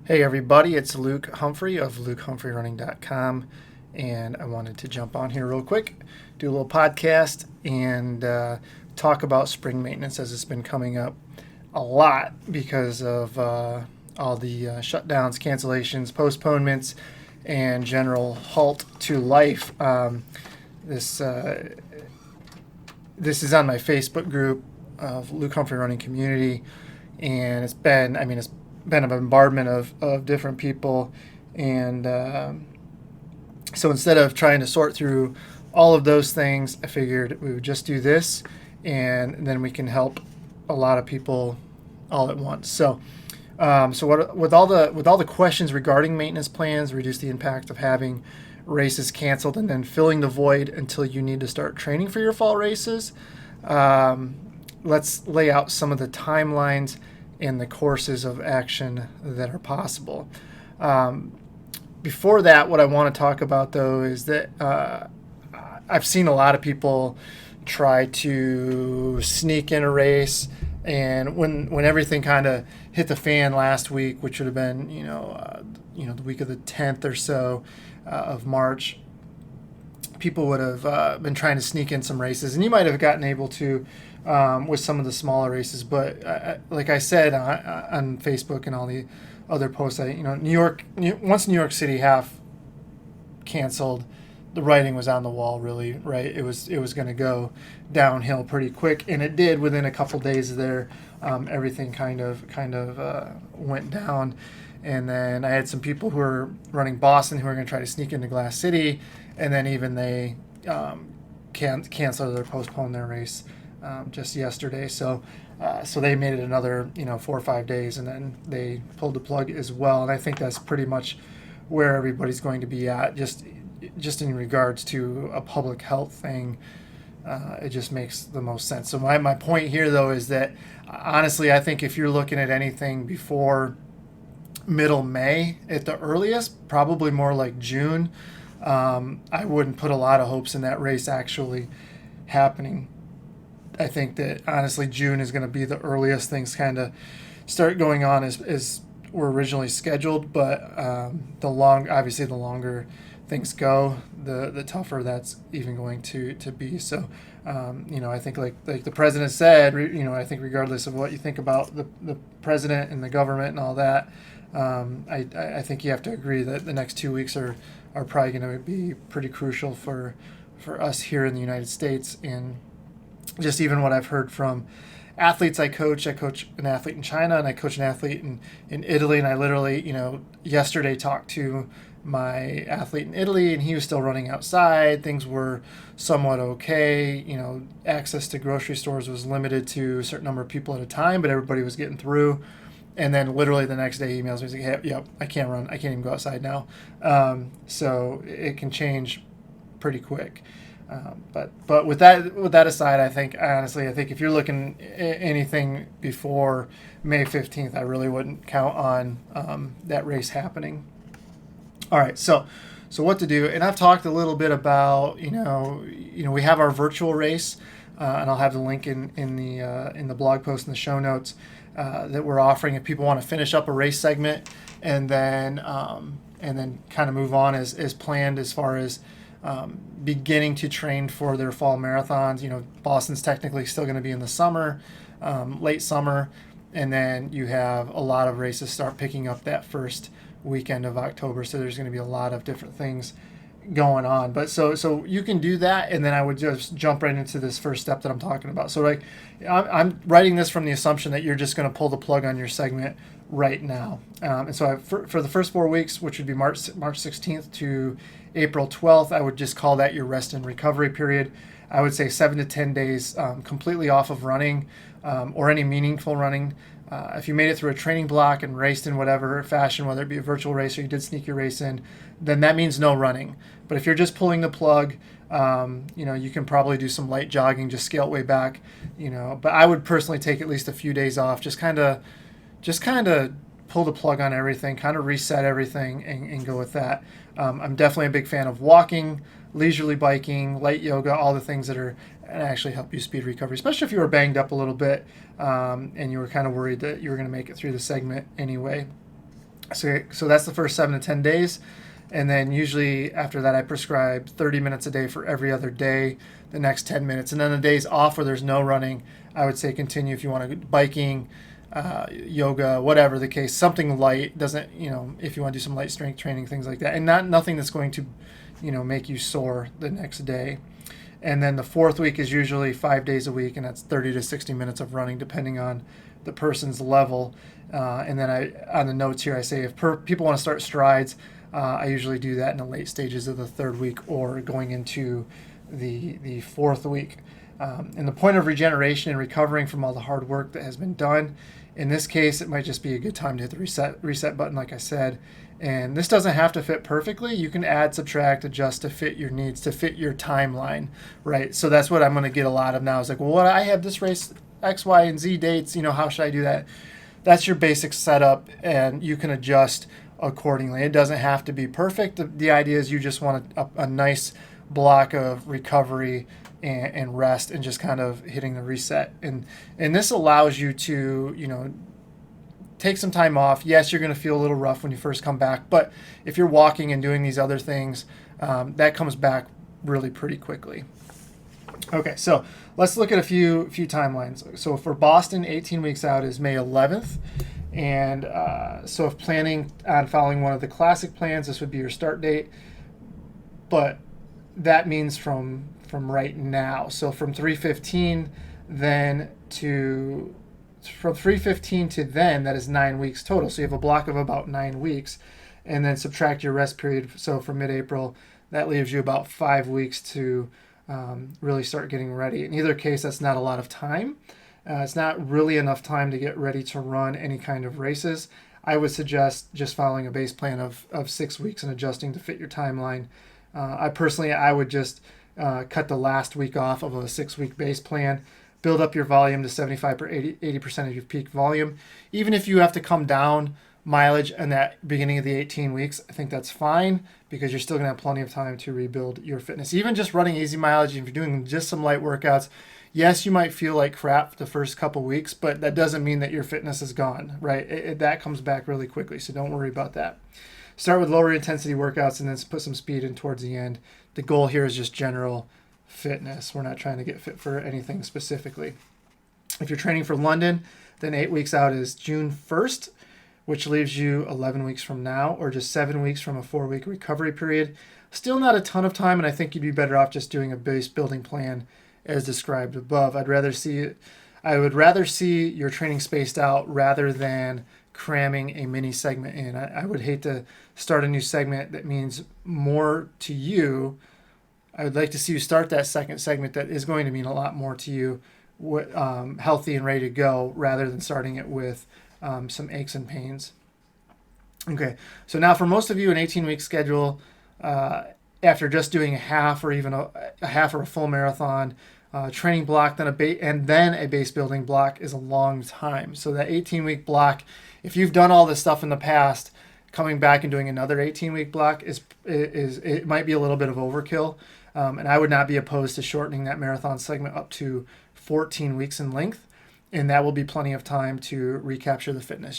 Hey everybody, it's Luke Humphrey of LukeHumphreyRunning.com, and I wanted to jump on here real quick, do a little podcast, and talk about spring maintenance as it's been coming up a lot because of all the shutdowns, cancellations, postponements, and general halt to life. This this is on my Facebook group of Luke Humphrey Running Community, and it's been a bombardment of different people, and so instead of trying to sort through all of those things, I figured we would just do this, and then we can help a lot of people all at once. So what with all the questions regarding maintenance plans, reduce the impact of having races canceled, and then filling the void until you need to start training for your fall races. Um, let's lay out some of the timelines and the courses of action that are possible. Um, Before that, what I want to talk about though is that I've seen a lot of people try to sneak in a race, and when everything kind of hit the fan last week, which would have been the week of the 10th or so of March, people would have been trying to sneak in some races, and you might have gotten able to with some of the smaller races. But like I said on Facebook and all the other posts, once New York City half canceled, the writing was on the wall. Really, right? It was going to go downhill pretty quick, and it did within a couple days. There, everything kind of went down. And then I had some people who were running Boston who were going to try to sneak into Glass City, and then even they canceled or postponed their race just yesterday. So they made it another 4 or 5 days, and then they pulled the plug as well. And I think that's pretty much where everybody's going to be at, just in regards to a public health thing. It just makes the most sense. So my point here though is that honestly, I think if you're looking at anything before middle May at the earliest, probably more like June, I wouldn't put a lot of hopes in that race actually happening. I think that honestly June is going to be the earliest things kind of start going on as were originally scheduled. But the longer things go, the tougher that's even going to be. So I think like the president said, I think regardless of what you think about the president and the government and all that, I think you have to agree that the next 2 weeks are probably going to be pretty crucial for us here in the United States. And just even what I've heard from athletes I coach an athlete in China, and I coach an athlete in Italy, and I literally yesterday talked to my athlete in Italy, and he was still running outside. Things were somewhat okay. Access to grocery stores was limited to a certain number of people at a time, but everybody was getting through. And then literally the next day he emails me, he's like, hey, yep, I can't run. I can't even go outside now. So it can change pretty quick. But with that aside, I think if you're looking at anything before May 15th, I really wouldn't count on that race happening. All right, so what to do? And I've talked a little bit about we have our virtual race, and I'll have the link in the blog post in the show notes that we're offering if people want to finish up a race segment and then kind of move on as planned as far as beginning to train for their fall marathons. Boston's technically still going to be in the summer, late summer, and then you have a lot of races start picking up that first weekend of October. So there's going to be a lot of different things going on. But so you can do that, and then I would just jump right into this first step that I'm talking about. So like I'm writing this from the assumption that you're just going to pull the plug on your segment right now. And so for the first 4 weeks, which would be March 16th to April 12th, I would just call that your rest and recovery period. I would say 7 to 10 days completely off of running or any meaningful running. If you made it through a training block and raced in whatever fashion, whether it be a virtual race or you did sneak your race in, then that means no running. But if you're just pulling the plug, you can probably do some light jogging, just scale it way back. But I would personally take at least a few days off, just kind of pull the plug on everything, kind of reset everything, and go with that. I'm definitely a big fan of walking, leisurely biking, light yoga, all the things that are actually help you speed recovery, especially if you were banged up a little bit and you were kind of worried that you were going to make it through the segment anyway. So that's the first 7 to 10 days. And then usually after that, I prescribe 30 minutes a day for every other day, the next 10 minutes. And then the days off where there's no running, I would say continue if you want to go biking, yoga, whatever the case, something light. Doesn't, if you want to do some light strength training, things like that. And nothing that's going to, make you sore the next day. And then the fourth week is usually 5 days a week, and that's 30 to 60 minutes of running, depending on the person's level. And then on the notes here, I say if people want to start strides, I usually do that in the late stages of the third week or going into the fourth week. And the point of regeneration and recovering from all the hard work that has been done, in this case, it might just be a good time to hit the reset button, like I said. And this doesn't have to fit perfectly. You can add, subtract, adjust to fit your needs, to fit your timeline, right? So that's what I'm going to get a lot of now. Is like, well, what I have this race X, Y, and Z dates. How should I do that? That's your basic setup, and you can adjust accordingly. It doesn't have to be perfect. The idea is you just want a nice block of recovery and rest, and just kind of hitting the reset. And this allows you to, take some time off. Yes, you're going to feel a little rough when you first come back, but if you're walking and doing these other things, that comes back really pretty quickly. Okay, so let's look at a few timelines. So for Boston, 18 weeks out is May 11th. And so if planning on following one of the classic plans, this would be your start date. But that means from right now. So from 3:15 then from 3:15 to then, that is 9 weeks total. So you have a block of about 9 weeks, and then subtract your rest period. So from mid-April, that leaves you about 5 weeks to really start getting ready. In either case, that's not a lot of time. It's not really enough time to get ready to run any kind of races. I would suggest just following a base plan of 6 weeks and adjusting to fit your timeline. I would just cut the last week off of a 6-week base plan, build up your volume to 75 or 80% of your peak volume. Even if you have to come down mileage in that beginning of the 18 weeks, I think that's fine, because you're still going to have plenty of time to rebuild your fitness. Even just running easy mileage, if you're doing just some light workouts, yes, you might feel like crap the first couple weeks, but that doesn't mean that your fitness is gone, right? That comes back really quickly, so don't worry about that. Start with lower intensity workouts and then put some speed in towards the end. The goal here is just general fitness. We're not trying to get fit for anything specifically. If you're training for London, then 8 weeks out is June 1st, which leaves you 11 weeks from now, or just 7 weeks from a 4-week recovery period. Still not a ton of time, and I think you'd be better off just doing a base building plan as described above. I would rather see your training spaced out rather than cramming a mini segment in. I would hate to start a new segment that means more to you. I would like to see you start that second segment that is going to mean a lot more to you, healthy and ready to go, rather than starting it with some aches and pains. Okay, so now for most of you, an 18-week schedule, after just doing a half or even a half or a full marathon, training block, then a base building block is a long time. So that 18-week block, if you've done all this stuff in the past, coming back and doing another 18-week block is it might be a little bit of overkill. And I would not be opposed to shortening that marathon segment up to 14 weeks in length. And that will be plenty of time to recapture the fitness.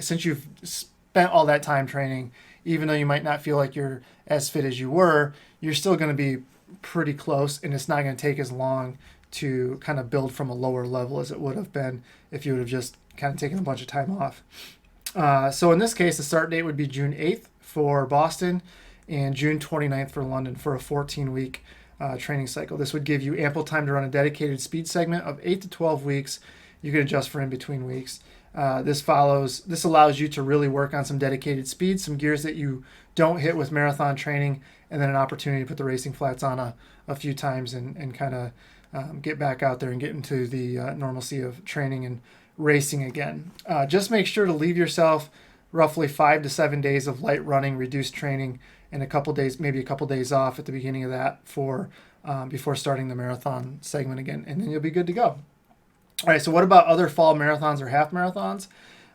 Since you've spent all that time training, even though you might not feel like you're as fit as you were, you're still going to be pretty close, and it's not going to take as long to kind of build from a lower level as it would have been if you would have just kind of taken a bunch of time off. So in this case, the start date would be June 8th for Boston and June 29th for London for a 14-week training cycle. This would give you ample time to run a dedicated speed segment of 8 to 12 weeks. You can adjust for in between weeks. This allows you to really work on some dedicated speed, some gears that you don't hit with marathon training, and then an opportunity to put the racing flats on a few times and kind of get back out there and get into the normalcy of training and racing again. Just make sure to leave yourself roughly 5 to 7 days of light running, reduced training, and maybe a couple days off at the beginning of that before starting the marathon segment again, and then you'll be good to go. All right, so what about other fall marathons or half marathons?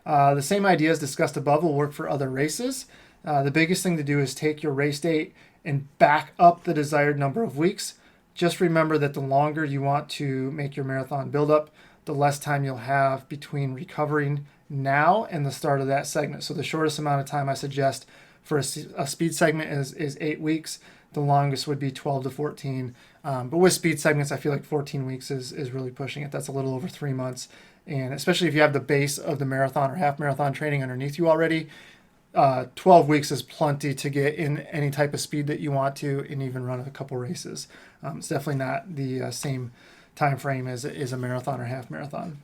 The same ideas discussed above will work for other races. The biggest thing to do is take your race date and back up the desired number of weeks. Just remember that the longer you want to make your marathon build up, the less time you'll have between recovering now and the start of that segment. So the shortest amount of time I suggest for a speed segment is 8 weeks. The longest would be 12 to 14. But with speed segments, I feel like 14 weeks is really pushing it. That's a little over 3 months. And especially if you have the base of the marathon or half marathon training underneath you already, 12 weeks is plenty to get in any type of speed that you want to and even run a couple races. It's definitely not the same time frame as a marathon or half marathon.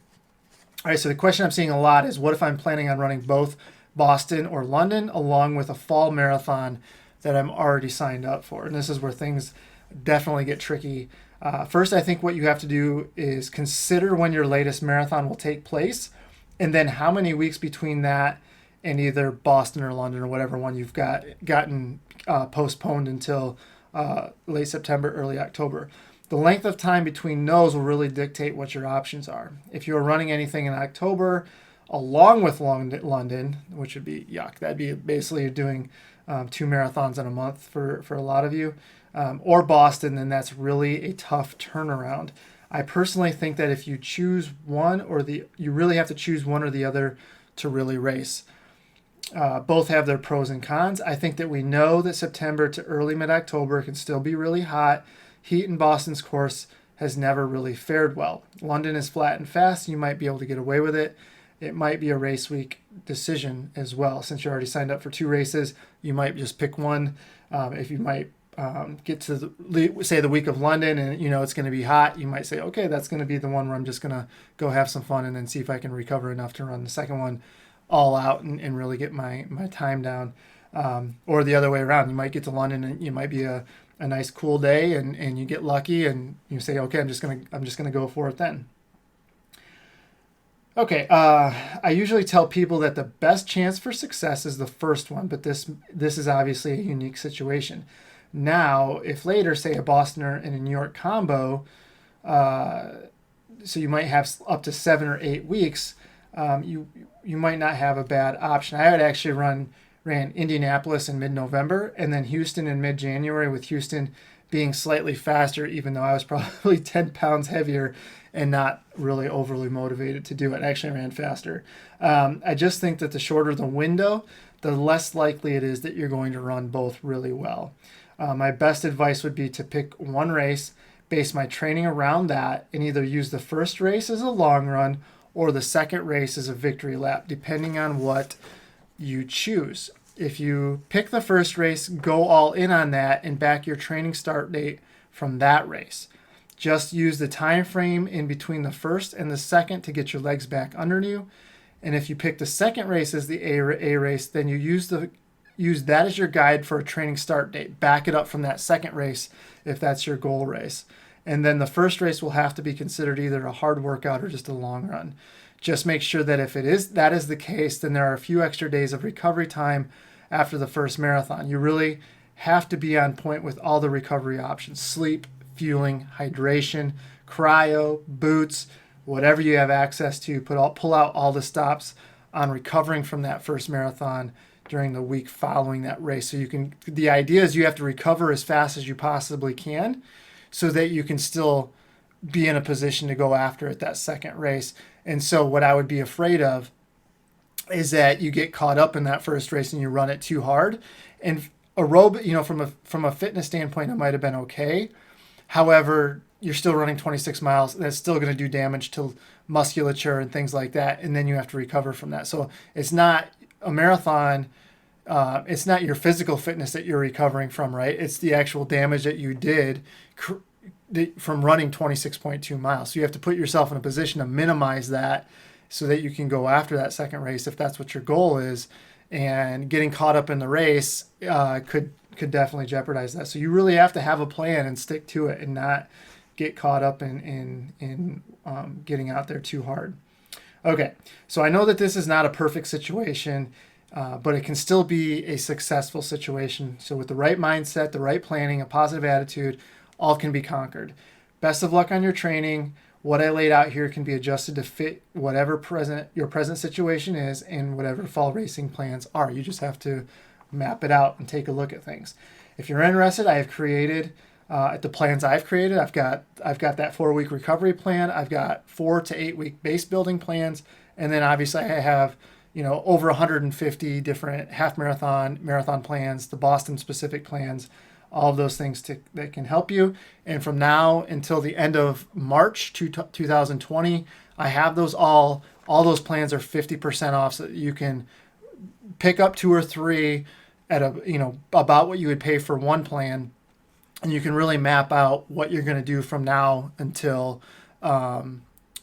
All right, so the question I'm seeing a lot is, what if I'm planning on running both Boston or London along with a fall marathon that I'm already signed up for? And this is where things definitely get tricky. First, I think what you have to do is consider when your latest marathon will take place, and then how many weeks between that and either Boston or London or whatever one you've gotten postponed until late September, early October. The length of time between those will really dictate what your options are. If you're running anything in October along with London, which would be yuck, that'd be basically doing 2 marathons in a month for a lot of you, or Boston, then that's really a tough turnaround. I personally think that if you choose you really have to choose one or the other to really race. Both have their pros and cons. I think that we know that September to early mid-October can still be really hot. Heat in Boston's course has never really fared well. London is flat and fast. You might be able to get away with it. It might be a race week decision as well. Since you're already signed up for 2 races, you might just pick one. If you might get to the week of London and it's going to be hot, you might say, okay, that's going to be the one where I'm just going to go have some fun and then see if I can recover enough to run the second one all out and really get my time down. Or the other way around, you might get to London and you might be a nice cool day and you get lucky and you say, okay, I'm just gonna go for it then. Okay, I usually tell people that the best chance for success is the first one, but this is obviously a unique situation. Now, if later, say a Bostoner and a New York combo, so you might have up to 7 or 8 weeks, you might not have a bad option. I would actually ran Indianapolis in mid-November and then Houston in mid-January, with Houston being slightly faster, even though I was probably 10 pounds heavier and not really overly motivated to do it. I actually ran faster. I just think that the shorter the window, the less likely it is that you're going to run both really well. My best advice would be to pick one race, base my training around that, and either use the first race as a long run or the second race as a victory lap, depending on what you choose. If you pick the first race, go all in on that and back your training start date from that race. Just use the time frame in between the first and the second to get your legs back under you. And if you pick the second race as the A race, then you use that as your guide for a training start date. Back it up from that second race if that's your goal race. And then the first race will have to be considered either a hard workout or just a long run. Just make sure that if that is the case, then there are a few extra days of recovery time after the first marathon. You really have to be on point with all the recovery options: sleep, fueling, hydration, cryo, boots, whatever you have access to. Pull out all the stops on recovering from that first marathon during the week following that race. So the idea is you have to recover as fast as you possibly can so that you can still be in a position to go after it that second race. And so what I would be afraid of is that you get caught up in that first race and you run it too hard. And from a fitness standpoint, it might have been okay. However, you're still running 26 miles. That's still going to do damage to musculature and things like that. And then you have to recover from that. So it's not a marathon. It's not your physical fitness that you're recovering from, right? It's the actual damage that you did from running 26.2 miles. So you have to put yourself in a position to minimize that so that you can go after that second race if that's what your goal is. And getting caught up in the race could definitely jeopardize that. So you really have to have a plan and stick to it and not get caught up in getting out there too hard. Okay, so I know that this is not a perfect situation, but it can still be a successful situation. So with the right mindset, the right planning, a positive attitude, all can be conquered. Best of luck on your training. What I laid out here can be adjusted to fit whatever your present situation is and whatever fall racing plans are. You just have to map it out and take a look at things. If you're interested, I have created at the plans I've created. I've got that 4 week recovery plan. I've got 4 to 8 week base building plans, and then obviously I have over 150 different half marathon, marathon plans, the Boston specific plans, all of those things that can help you. And from now until the end of March 2020, I have those all those plans are 50% off, so that you can pick up 2 or 3 at about what you would pay for one plan, and you can really map out what you're going to do from now until the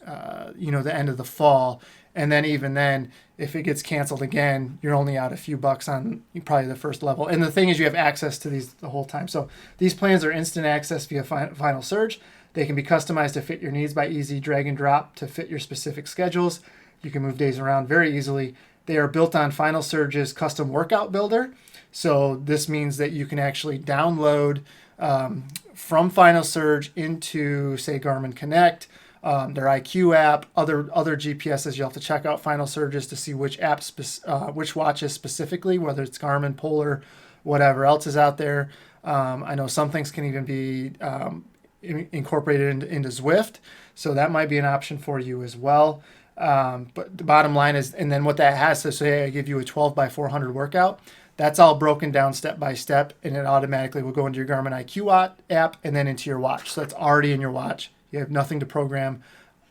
end of the fall. And then even then, if it gets canceled again, you're only out a few bucks on probably the first level. And the thing is, you have access to these the whole time. So these plans are instant access via Final Surge. They can be customized to fit your needs by easy drag and drop to fit your specific schedules. You can move days around very easily. They are built on Final Surge's custom workout builder. So this means that you can actually download from Final Surge into, say, Garmin Connect, their IQ app, other GPSs. You'll have to check out Final Surges to see which which watches specifically, whether it's Garmin, Polar, whatever else is out there. I know some things can even be incorporated into Zwift, so that might be an option for you as well. But the bottom line is, and then what that has, so say I give you a 12 by 400 workout, that's all broken down step by step, and it automatically will go into your Garmin IQ app and then into your watch. So that's already in your watch. You have nothing to program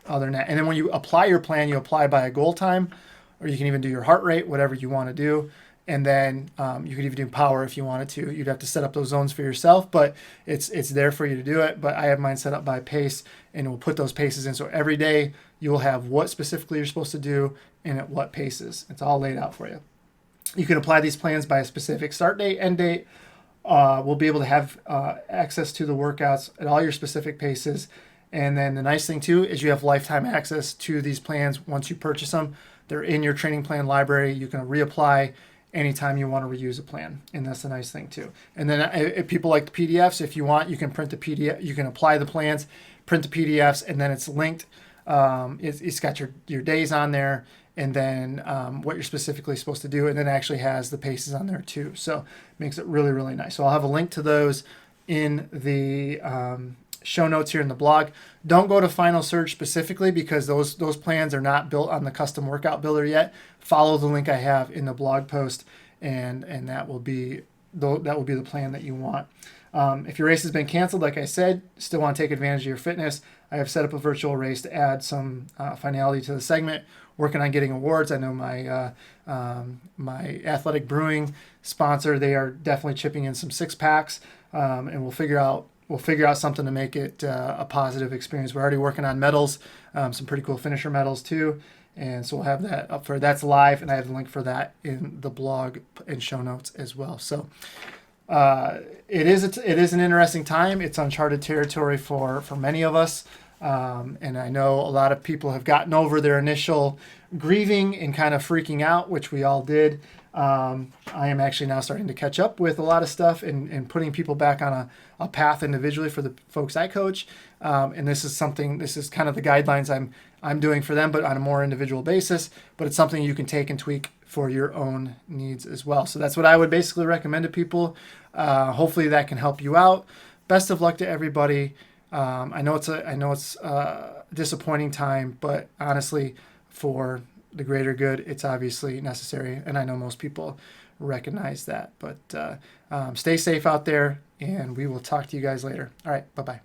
other than that. And then when you apply your plan, you apply by a goal time, or you can even do your heart rate, whatever you want to do. And then you could even do power if you wanted to. You'd have to set up those zones for yourself, but it's there for you to do it. But I have mine set up by pace, and we'll put those paces in. So every day you will have what specifically you're supposed to do and at what paces. It's all laid out for you. You can apply these plans by a specific start date, end date. We'll be able to have access to the workouts at all your specific paces. And then the nice thing too is you have lifetime access to these plans once you purchase them. They're in your training plan library. You can reapply anytime you want to reuse a plan, and that's the nice thing too. And then if people like the PDFs, if you want, you can print the PDF. You can apply the plans, print the PDFs, and then it's linked. It's got your days on there, and then what you're specifically supposed to do, and then it actually has the paces on there too. So it makes it really, really nice. So I'll have a link to those in the show notes here in the blog. Don't go to Final Surge specifically because those plans are not built on the custom workout builder yet. Follow the link I have in the blog post, and that will be the plan that you want. If your race has been canceled, like I said, still want to take advantage of your fitness, I have set up a virtual race to add some finality to the segment. Working on getting awards. I know my Athletic Brewing sponsor, they are definitely chipping in some 6-packs, and we'll figure out something to make it a positive experience. We're already working on medals, some pretty cool finisher medals too. And so we'll have that up that's live, and I have the link for that in the blog and show notes as well. So it is an interesting time. It's uncharted territory for many of us. And I know a lot of people have gotten over their initial grieving and kind of freaking out, which we all did. I am actually now starting to catch up with a lot of stuff and putting people back on a path individually for the folks I coach. And this is kind of the guidelines I'm doing for them, but on a more individual basis. But it's something you can take and tweak for your own needs as well. So that's what I would basically recommend to people. Hopefully that can help you out. Best of luck to everybody. I know it's a disappointing time, but honestly, for the greater good, it's obviously necessary, and I know most people recognize that. But stay safe out there, and we will talk to you guys later. All right, bye-bye.